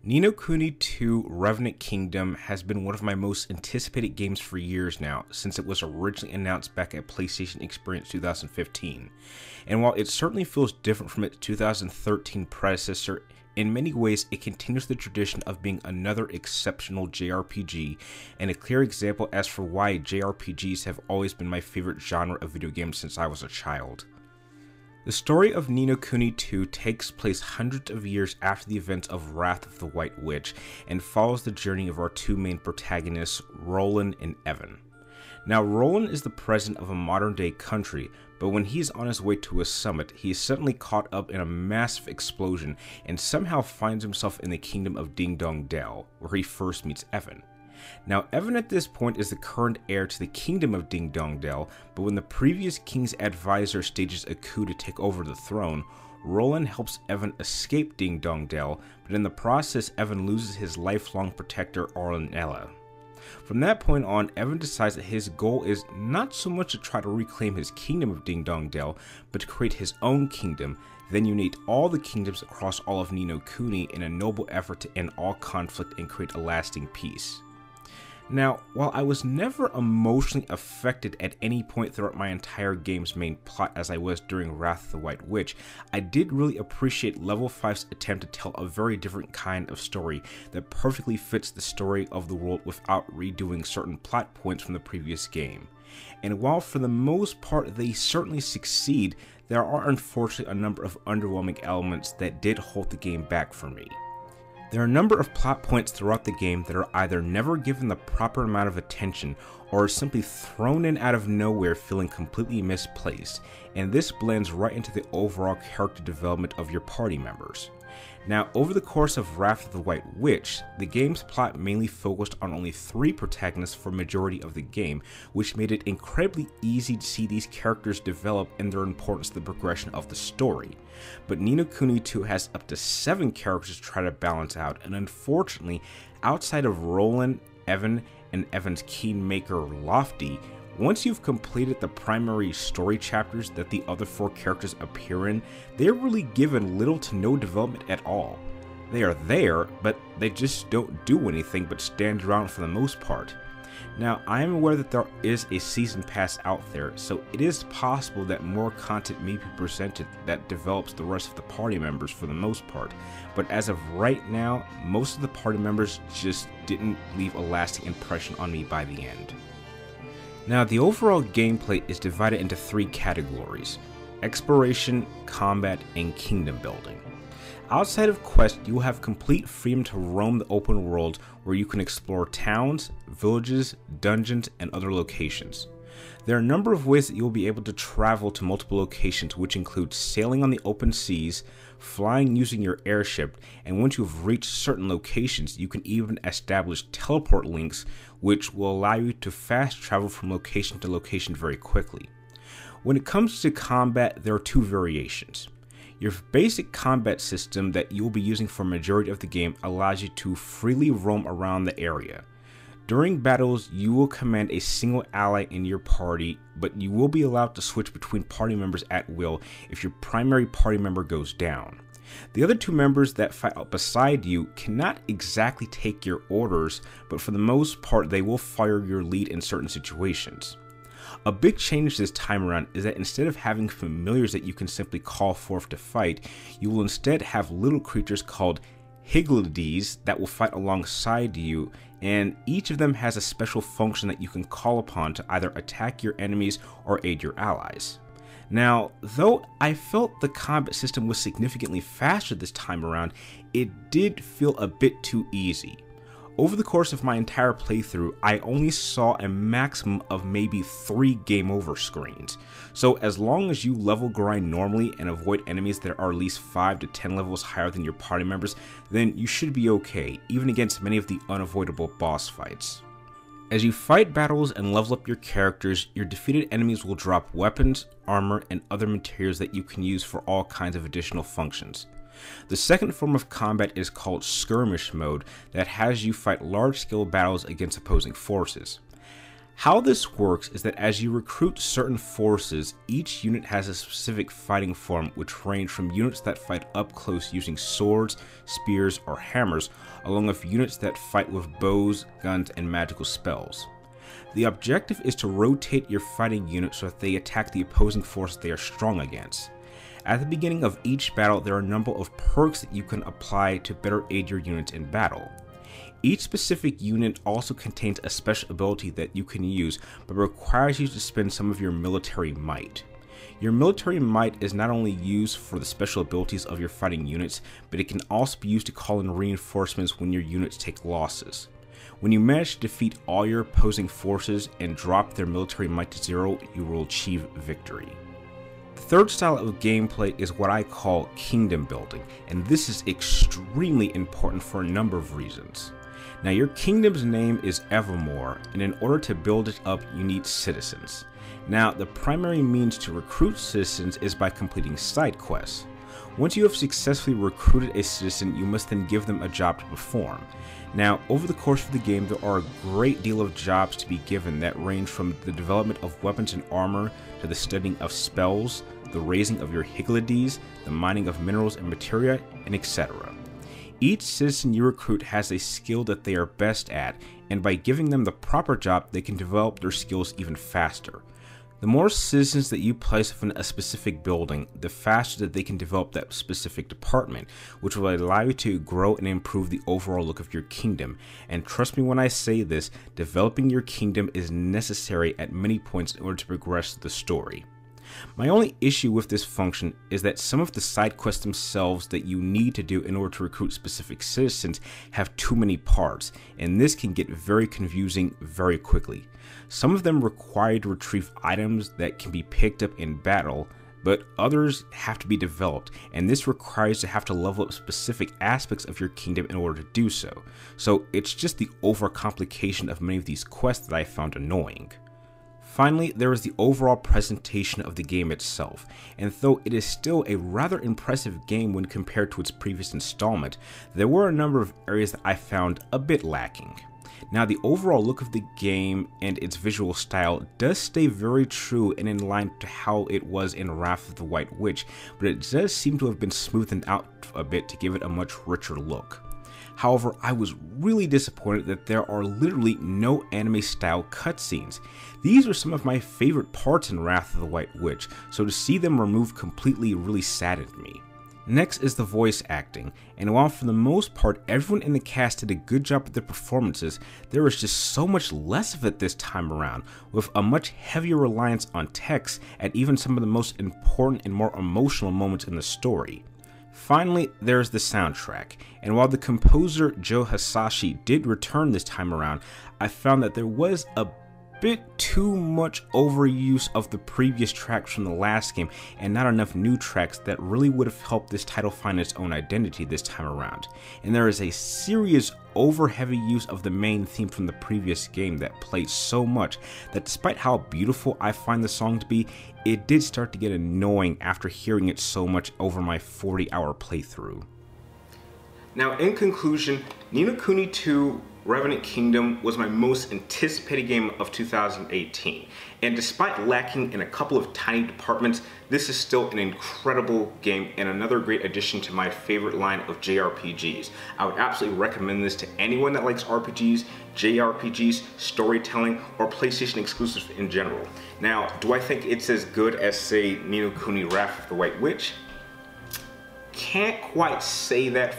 Ni no Kuni 2 Revenant Kingdom has been one of my most anticipated games for years now, since it was originally announced back at PlayStation Experience 2015. And while it certainly feels different from its 2013 predecessor, in many ways it continues the tradition of being another exceptional JRPG, and a clear example as for why JRPGs have always been my favorite genre of video games since I was a child. The story of Ni no Kuni 2 takes place hundreds of years after the events of Wrath of the White Witch, and follows the journey of our two main protagonists, Roland and Evan. Now, Roland is the president of a modern-day country, but when he's on his way to a summit, he is suddenly caught up in a massive explosion and somehow finds himself in the kingdom of Ding Dong Dell, where he first meets Evan. Now, Evan at this point is the current heir to the kingdom of Ding Dong Dell, but when the previous king's advisor stages a coup to take over the throne, Roland helps Evan escape Ding Dong Dell, but in the process Evan loses his lifelong protector Orlanella. From that point on, Evan decides that his goal is not so much to try to reclaim his kingdom of Ding Dong Dell, but to create his own kingdom, then unite all the kingdoms across all of Ni no Kuni in a noble effort to end all conflict and create a lasting peace. Now, while I was never emotionally affected at any point throughout my entire game's main plot as I was during Wrath of the White Witch, I did really appreciate Level 5's attempt to tell a very different kind of story that perfectly fits the story of the world without redoing certain plot points from the previous game. And while for the most part they certainly succeed, there are unfortunately a number of underwhelming elements that did hold the game back for me. There are a number of plot points throughout the game that are either never given the proper amount of attention or are simply thrown in out of nowhere feeling completely misplaced, and this blends right into the overall character development of your party members. Now, over the course of Wrath of the White Witch, the game's plot mainly focused on only 3 protagonists for a majority of the game, which made it incredibly easy to see these characters develop and their importance to the progression of the story. But Ni no Kuni 2 has up to 7 characters to try to balance out, and unfortunately, outside of Roland, Evan, and Evan's kingmaker Lofty, once you've completed the primary story chapters that the other 4 characters appear in, they're really given little to no development at all. They are there, but they just don't do anything but stand around for the most part. Now, I am aware that there is a season pass out there, so it is possible that more content may be presented that develops the rest of the party members for the most part, but as of right now, most of the party members just didn't leave a lasting impression on me by the end. Now, the overall gameplay is divided into 3 categories: exploration, combat, and kingdom building. Outside of quests, you will have complete freedom to roam the open world where you can explore towns, villages, dungeons, and other locations. There are a number of ways that you will be able to travel to multiple locations, which include sailing on the open seas, flying using your airship, and once you've reached certain locations, you can even establish teleport links, which will allow you to fast travel from location to location very quickly. When it comes to combat, there are 2 variations. Your basic combat system that you'll be using for a majority of the game allows you to freely roam around the area. During battles, you will command a single ally in your party, but you will be allowed to switch between party members at will if your primary party member goes down. The other 2 members that fight out beside you cannot exactly take your orders, but for the most part they will follow your lead in certain situations. A big change this time around is that instead of having familiars that you can simply call forth to fight, you will instead have little creatures called Higgledies that will fight alongside you, and each of them has a special function that you can call upon to either attack your enemies or aid your allies. Now, though I felt the combat system was significantly faster this time around, it did feel a bit too easy. Over the course of my entire playthrough, I only saw a maximum of maybe 3 game over screens. So as long as you level grind normally and avoid enemies that are at least 5 to 10 levels higher than your party members, then you should be okay, even against many of the unavoidable boss fights. As you fight battles and level up your characters, your defeated enemies will drop weapons, armor, and other materials that you can use for all kinds of additional functions. The second form of combat is called skirmish mode, that has you fight large-scale battles against opposing forces. How this works is that as you recruit certain forces, each unit has a specific fighting form which range from units that fight up close using swords, spears, or hammers, along with units that fight with bows, guns, and magical spells. The objective is to rotate your fighting units so that they attack the opposing force they are strong against. At the beginning of each battle, there are a number of perks that you can apply to better aid your units in battle. Each specific unit also contains a special ability that you can use, but requires you to spend some of your military might. Your military might is not only used for the special abilities of your fighting units, but it can also be used to call in reinforcements when your units take losses. When you manage to defeat all your opposing forces and drop their military might to 0, you will achieve victory. The third style of gameplay is what I call kingdom building, and this is extremely important for a number of reasons. Now, your kingdom's name is Evermore, and in order to build it up, you need citizens. Now, the primary means to recruit citizens is by completing side quests. Once you have successfully recruited a citizen, you must then give them a job to perform. Now, over the course of the game, there are a great deal of jobs to be given that range from the development of weapons and armor, to the studying of spells, the raising of your Hyglides, the mining of minerals and materia, and etc. Each citizen you recruit has a skill that they are best at, and by giving them the proper job, they can develop their skills even faster. The more citizens that you place within a specific building, the faster that they can develop that specific department, which will allow you to grow and improve the overall look of your kingdom. And trust me when I say this, developing your kingdom is necessary at many points in order to progress the story. My only issue with this function is that some of the side quests themselves that you need to do in order to recruit specific citizens have too many parts, and this can get very confusing very quickly. Some of them require you to retrieve items that can be picked up in battle, but others have to be developed, and this requires you to have to level up specific aspects of your kingdom in order to do so. So it's just the overcomplication of many of these quests that I found annoying. Finally, there is the overall presentation of the game itself, and though it is still a rather impressive game when compared to its previous installment, there were a number of areas that I found a bit lacking. Now, the overall look of the game and its visual style does stay very true and in line to how it was in Wrath of the White Witch, but it does seem to have been smoothened out a bit to give it a much richer look. However, I was really disappointed that there are literally no anime-style cutscenes. These are some of my favorite parts in Wrath of the White Witch, so to see them removed completely really saddened me. Next is the voice acting, and while for the most part everyone in the cast did a good job with their performances, there was just so much less of it this time around, with a much heavier reliance on text at even some of the most important and more emotional moments in the story. Finally, there's the soundtrack, and while the composer Joe Hisashi did return this time around, I found that there was a bit too much overuse of the previous tracks from the last game and not enough new tracks that really would have helped this title find its own identity this time around. And there is a serious over-heavy use of the main theme from the previous game that plays so much that despite how beautiful I find the song to be, it did start to get annoying after hearing it so much over my 40-hour playthrough. Now, in conclusion, Ni no Kuni 2 Revenant Kingdom was my most anticipated game of 2018, and despite lacking in a couple of tiny departments, this is still an incredible game and another great addition to my favorite line of JRPGs. I would absolutely recommend this to anyone that likes RPGs, JRPGs, storytelling, or PlayStation exclusives in general. Now, do I think it's as good as, say, Ni no Kuni Wrath of the White Witch? Can't quite say that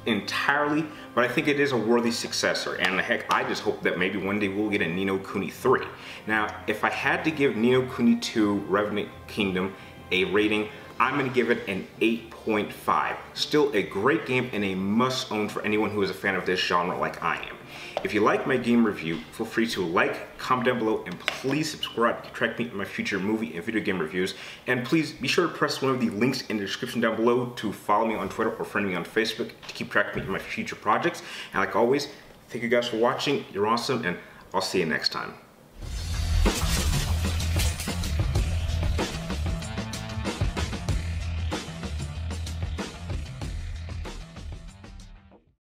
entirely, but I think it is a worthy successor, and heck, I just hope that maybe one day we'll get a Ni no Kuni 3. Now, if I had to give Ni no Kuni 2 Revenant Kingdom a rating, I'm going to give it an 8.5. Still a great game and a must-own for anyone who is a fan of this genre like I am. If you like my game review, feel free to like, comment down below, and please subscribe to track me in my future movie and video game reviews. And please be sure to press one of the links in the description down below to follow me on Twitter or friend me on Facebook to keep track of me in my future projects. And like always, thank you guys for watching. You're awesome, and I'll see you next time.